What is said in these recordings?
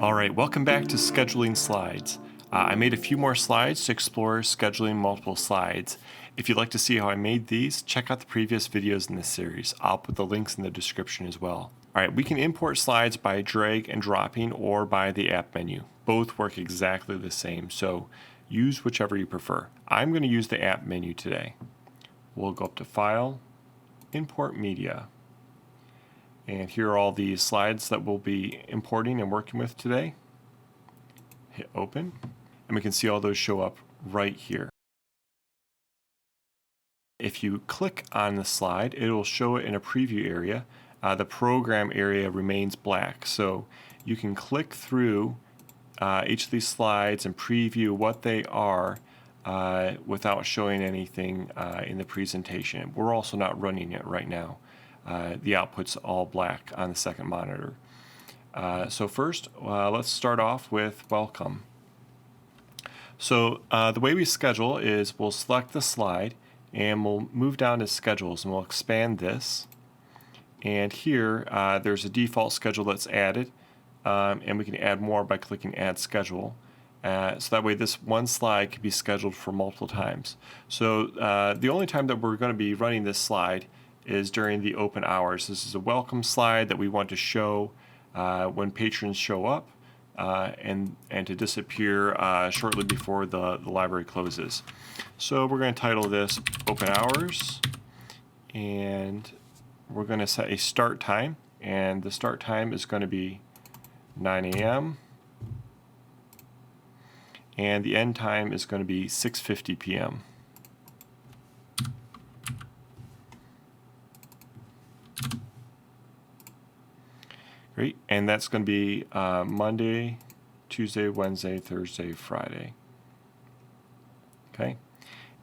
All right, welcome back to scheduling slides. I made a few more slides to explore scheduling multiple slides. If you'd like to see how I made these, check out the previous videos in this series. I'll put the links in the description as well. All right, we can import slides by drag and dropping or by the app menu. Both work exactly the same, so use whichever you prefer. I'm going to use the app menu today. We'll go up to File, Import Media. And here are all the slides that we'll be importing and working with today. Hit open, and we can see all those show up right here. If you click on the slide, it will show it in a preview area. The program area remains black, so you can click through each of these slides and preview what they are without showing anything in the presentation. We're also not running it right now. The output's all black on the second monitor. So first, let's start off with welcome. So the way we schedule is we'll select the slide and we'll move down to schedules and we'll expand this. And here there's a default schedule that's added, and we can add more by clicking add schedule. So that way this one slide can be scheduled for multiple times. So the only time that we're going to be running this slide is during the open hours. This is a welcome slide that we want to show when patrons show up and to disappear shortly before the library closes. So we're going to title this Open Hours, and we're going to set a start time, and the start time is going to be 9 a.m. and the end time is going to be 6:50 p.m. Great, and that's going to be Monday, Tuesday, Wednesday, Thursday, Friday. Okay,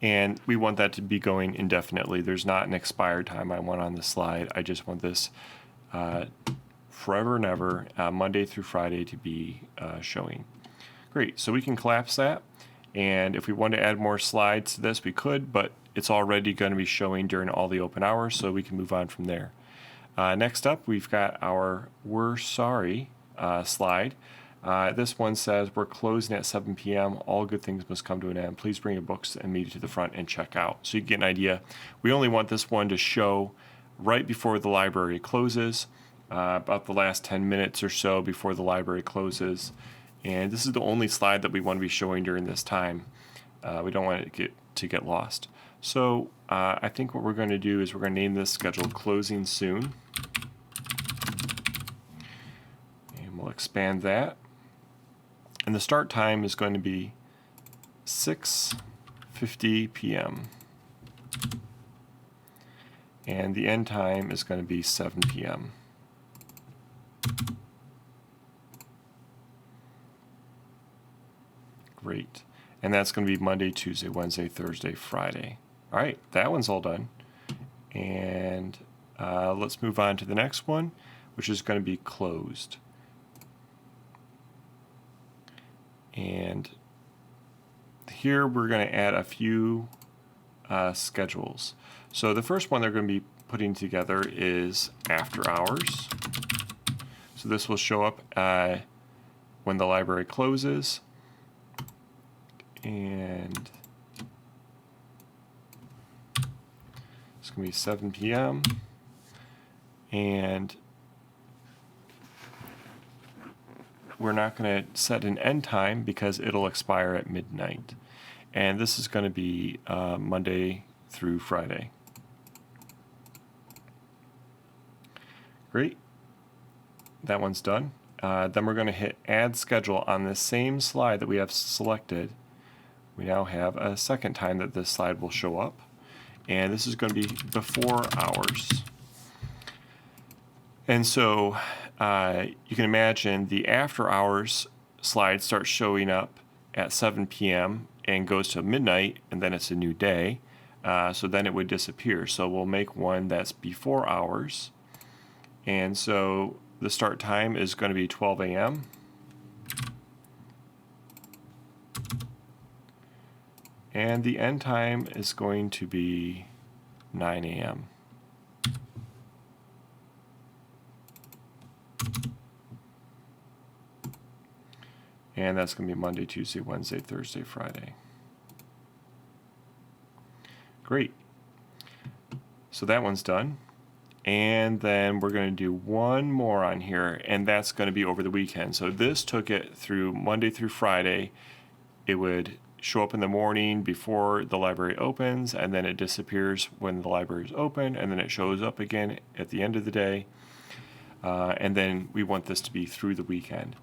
and we want that to be going indefinitely. There's not an expired time I want on the slide. I just want this forever and ever, Monday through Friday, to be showing. Great, so we can collapse that, and if we want to add more slides to this, we could, but it's already going to be showing during all the open hours, so we can move on from there. Next up, we've got our We're Sorry slide. This one says, we're closing at 7 p.m. All good things must come to an end. Please bring your books and media to the front and check out. So you get an idea. We only want this one to show right before the library closes, about the last 10 minutes or so before the library closes. And this is the only slide that we want to be showing during this time. We don't want it to get lost. So I think what we're going to do is we're going to name this schedule Closing Soon. And we'll expand that. And the start time is going to be 6:50 p.m. And the end time is going to be 7 p.m. Great. And that's going to be Monday, Tuesday, Wednesday, Thursday, Friday. All right, that one's all done. And let's move on to the next one, which is going to be closed. And here we're going to add a few schedules. So the first one they're going to be putting together is after hours. So this will show up when the library closes. And it's going to be 7 p.m. And we're not going to set an end time because it'll expire at midnight. And this is going to be Monday through Friday. Great. That one's done. Then we're going to hit Add Schedule on the same slide that we have selected. We now have a second time that this slide will show up. And this is going to be before hours. And so you can imagine the after hours slide starts showing up at 7 p.m. and goes to midnight, and then it's a new day. So then it would disappear. So we'll make one that's before hours. And so the start time is going to be 12 a.m. And the end time is going to be 9 a.m. And that's going to be Monday, Tuesday, Wednesday, Thursday, Friday. Great. So that one's done. And then we're going to do one more on here, and that's going to be over the weekend. So this took it through Monday through Friday. It would show up in the morning before the library opens, and then it disappears when the library is open, and then it shows up again at the end of the day. And then we want this to be through the weekend.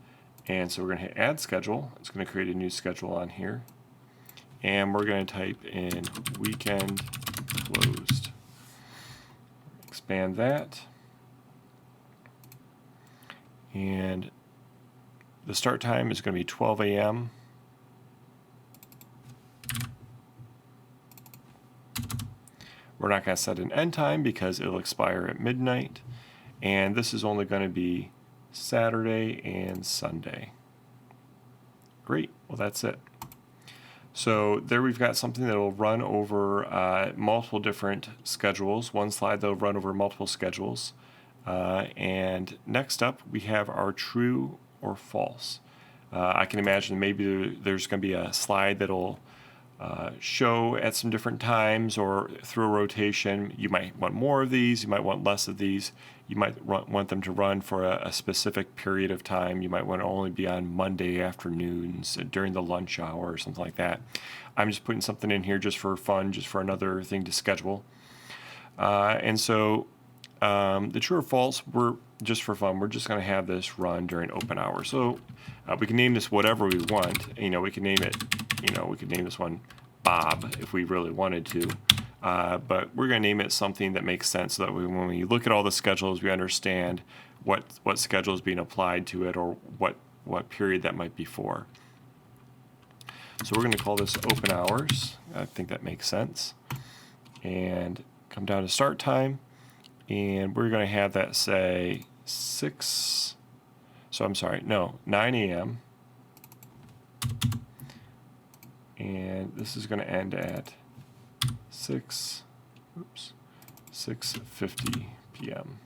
And so we're going to hit add schedule. It's going to create a new schedule on here. And we're going to type in weekend closed. Expand that. And the start time is going to be 12 a.m. We're not going to set an end time because it'll expire at midnight. And this is only going to be Saturday and Sunday. Great. Well, that's it. So there we've got something that will run over multiple different schedules. One slide that will run over multiple schedules. And next up, we have our true or false. I can imagine maybe there's going to be a slide that'll show at some different times or through a rotation. You might want more of these. You might want less of these. You might want them to run for a specific period of time. You might want to only be on Monday afternoons during the lunch hour or something like that. I'm just putting something in here just for fun, just for another thing to schedule. And so the true or false, we're just for fun, we're just going to have this run during open hours. So we can name this whatever we want. We can name it, we could name this one Bob if we really wanted to. But we're going to name it something that makes sense so that when we look at all the schedules, we understand what schedule is being applied to it or what period that might be for. So we're going to call this open hours. I think that makes sense. And come down to start time. And we're going to have that say 9 a.m. And this is going to end at 6:50 p.m.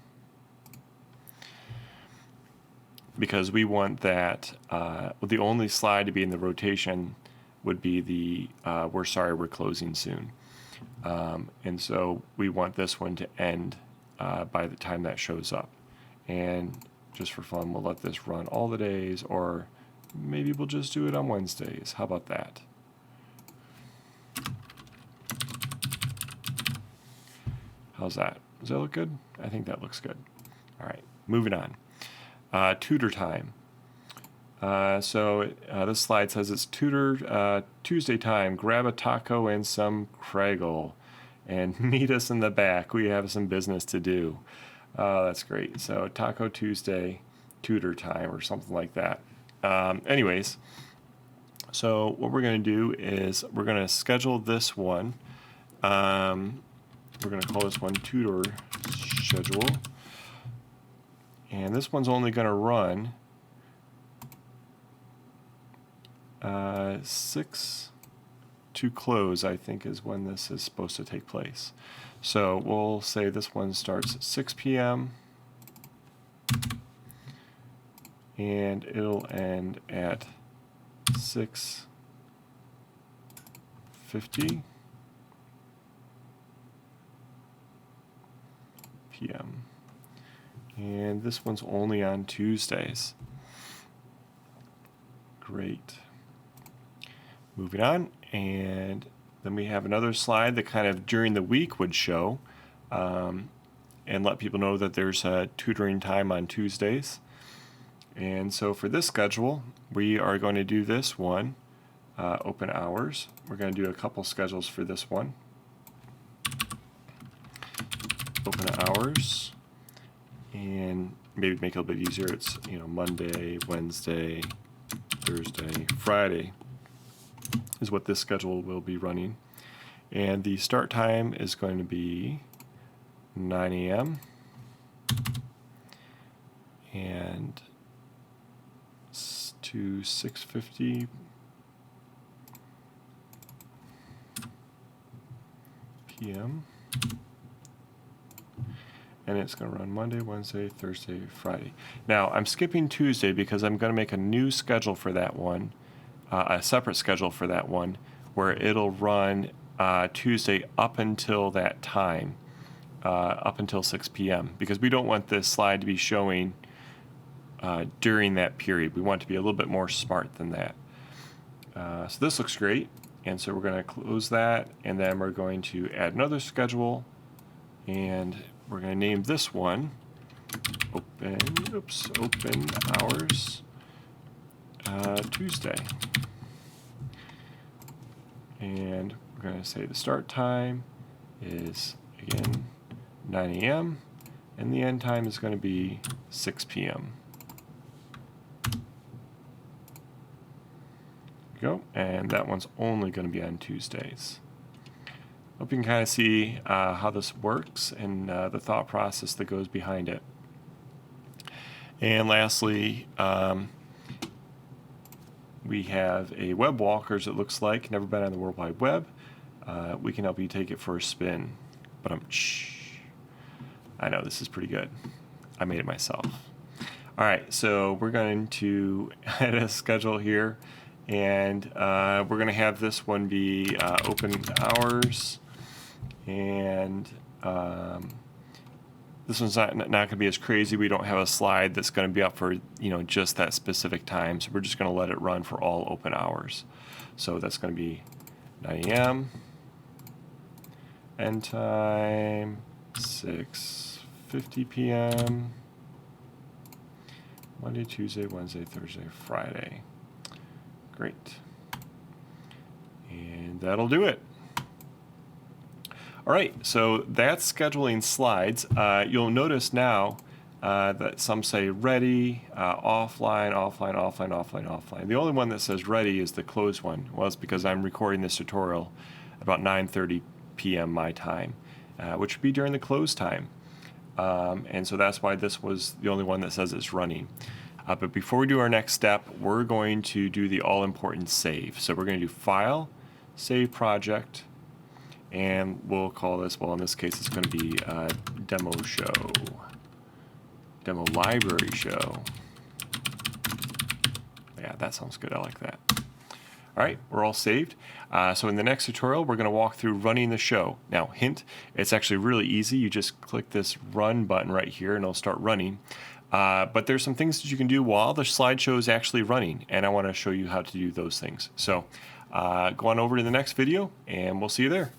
Because we want that, the only slide to be in the rotation would be the we're sorry, we're closing soon. And so we want this one to end by the time that shows up. And just for fun, we'll let this run all the days, or maybe we'll just do it on Wednesdays. How about that? How's that? Does that look good? I think that looks good. All right, moving on. Tutor time. So this slide says it's tutor Tuesday time. Grab a taco and some Craggle and meet us in the back. We have some business to do. That's great. So Taco Tuesday, tutor time or something like that. Anyways, so what we're going to do is we're going to schedule this one. We're going to call this one tutor schedule. And this one's only going to run 6 to close, I think, is when this is supposed to take place. So we'll say this one starts at 6 p.m. and it'll end at 6:50 p.m. And this one's only on Tuesdays. Great. Moving on, and then we have another slide that kind of during the week would show and let people know that there's a tutoring time on Tuesdays. And so for this schedule, we are going to do this one, open hours. We're going to do a couple schedules for this one. Open hours, and maybe make it a little bit easier. It's Monday, Wednesday, Thursday, Friday is what this schedule will be running. And the start time is going to be 9 a.m. and to 6:50 p.m. and it's going to run Monday, Wednesday, Thursday, Friday. Now, I'm skipping Tuesday because I'm going to make a new schedule for that one, a separate schedule for that one, where it'll run Tuesday up until that time, up until 6 p.m., because we don't want this slide to be showing during that period. We want it to be a little bit more smart than that. So this looks great, and so we're going to close that, and then we're going to add another schedule, and we're going to name this one open hours Tuesday. And we're going to say the start time is, again, 9 a.m., and the end time is going to be 6 p.m. Go, and that one's only going to be on Tuesdays. Hope you can kind of see how this works and the thought process that goes behind it. And lastly, we have a web walkers, it looks like, never been on the World Wide Web. We can help you take it for a spin. But I know this is pretty good. I made it myself. All right, so we're going to add a schedule here, and we're going to have this one be open hours, and this one's not going to be as crazy. We don't have a slide that's going to be up for just that specific time, so we're just going to let it run for all open hours. So that's going to be 9 a.m. end time 6:50 p.m. Monday, Tuesday, Wednesday, Thursday, Friday. Great. And that'll do it. All right, so that's scheduling slides. You'll notice now that some say ready, offline, offline, offline, offline, offline. The only one that says ready is the closed one. Well, it's because I'm recording this tutorial about 9:30 p.m. my time, which would be during the close time. And so that's why this was the only one that says it's running. But before we do our next step, we're going to do the all-important save. So we're going to do File, Save Project, and we'll call this, well, in this case, it's going to be Demo Show, Demo Library Show. Yeah, that sounds good. I like that. All right, we're all saved. So in the next tutorial, we're going to walk through running the show. Now, hint, it's actually really easy. You just click this Run button right here, and it'll start running. But there's some things that you can do while the slideshow is actually running, and I want to show you how to do those things. So go on over to the next video, and we'll see you there.